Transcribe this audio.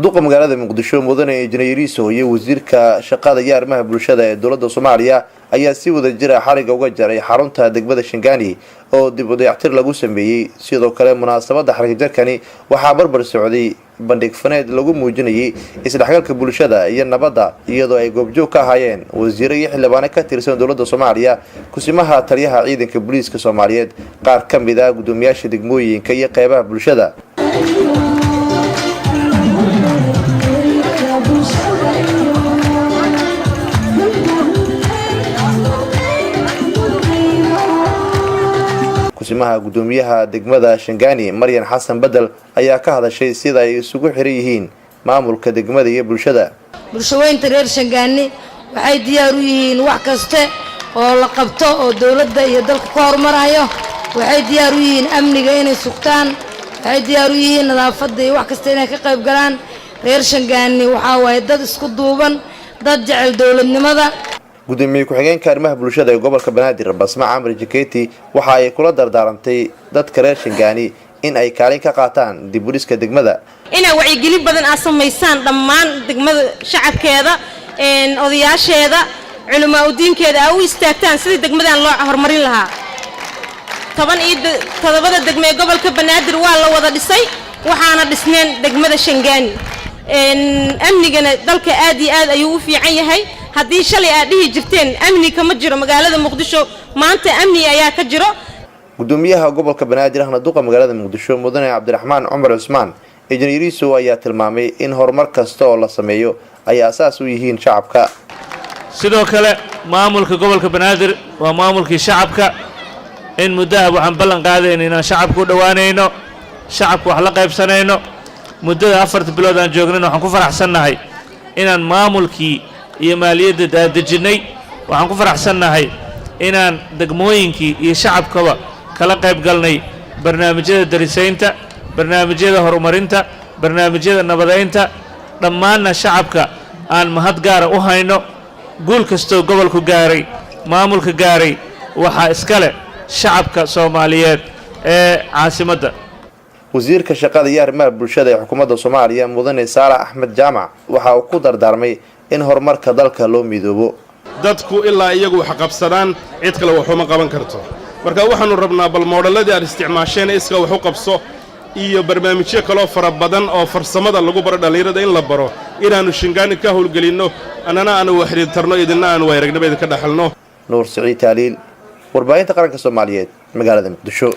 duqa magaalada Muqdisho mudane injineeriso iyo wasiirka shaqada iyo arrimaha bulshada ee dowladda Soomaaliya ayaa si wada jir ah xariga uga jaray xarunta degmada Shangani oo dib u dayactir lagu sameeyay sidoo kale munaasabada xariga jarkani waxaa barbar socday bandhig faneed lagu muujinayay isdhexgalka bulshada iyo nabadda iyadoo ay goobjoog ka ahaayeen wasiiro iyo xildhibaano ka tirsan dowladda Soomaaliya kusimaha taliyaha ciidanka booliiska Soomaaliyeed qaar ka mid ah gudoomiyaasha degmooyinka iyo qaybaha bulshada kusimaha gudoomiyaha degmada Shangani Maryan Xasan Badal ayaa ka hadashay sida ay isugu xiran yihiin maamulka degmada iyo bulshada. Bulshooyinka reer Shangani waxay diyaar u yihiin wax kasta oo la qabto oo dawladda iyo dalka ku horumarayo. Waxay diyaar u yihiin amniga inay sugtaan, waxay diyaar u yihiin nadaafadda iyo wax kasta inay ka qayb galaan. Reer Shangani waxa way dad isku duuban, dad jecel dawladnimada. gudoomiye ku-xigeenka arrimaha bulshada ee gobolka Banaadir Basma Amri Jiketi waxa ay kula dardaarantay dadka reer Shangani in ay kaalin ka qaataan dib u dhiska degmada ina wacyigelin badan ay sameeyaan dhammaan degmada shacabkeeda odayaasheeda culimo diinkeeda ay u istaagtaan sidii degmadan loo horumarin lahaa todobada degmada gobolka Banaadir waa la wada dhisay waxaana dhisneen degmada Shangani amnigana dalka aad iyo aad ayuu u fiican yahay haddii shalay aad dhihi jirteen amni kama jiro magaalada Muqdisho maanta amni ayaa ka jiro gudoomiyaha gobolka Banaadir ahna duqa magaalada Muqdisho mudane Cabdiraxmaan Cumar Usmaan injineeriso ayaa tilmaamay in horumar kasta oo la sameeyo ay asaas u yihiin shacabka sidoo kale maamulka gobolka Banaadir waa maamulkii shacabka in muddo waxaan ballan qaadayna inaan shacabku u dhawaanayno shacabku wax la qaybsanayno muddada 4 bilood aan joognay waxaan ku faraxsanahay inaan maamulkii iyo maaliyadda daadajinay waxaan ku faraxsanahay inaan degmooyinkii iyo shacabkaba kala qayb galnay barnaamijyada darisaynta barnaamijyada horumarinta barnaamijyada nabadeynta dhammaanna shacabka aan mahad gaar u hayno guul kasto gobolku gaaray maamulka gaaray waxa iskale shacabka Soomaaliyeed ee caasimadda wasiirka shaqada iyo arrimaha bulshada ee xukuumadda Soomaaliya mudane Saalax Axmed Jaamac waxa uu ku dardaarmay in horumarka dalka loo midoobo dadku ilaa iyagu wax qabsadaan cid kale wax uma qaban karto marka waxaanu rabnaa bal modeladii aan isticmaasheen iska wax u qabso iyo barnaamijyo kale oo fara badan oo farsamada lagu baro dhalinyarada in la baro inaanu Shangani ka howlgelino anana aan wax xiriirtarno idinna aan weeragnimo idin ka dhaxalno Nuur Saciid Taaliil warbaahinta qaranka Soomaaliyeed magaalada Muqdisho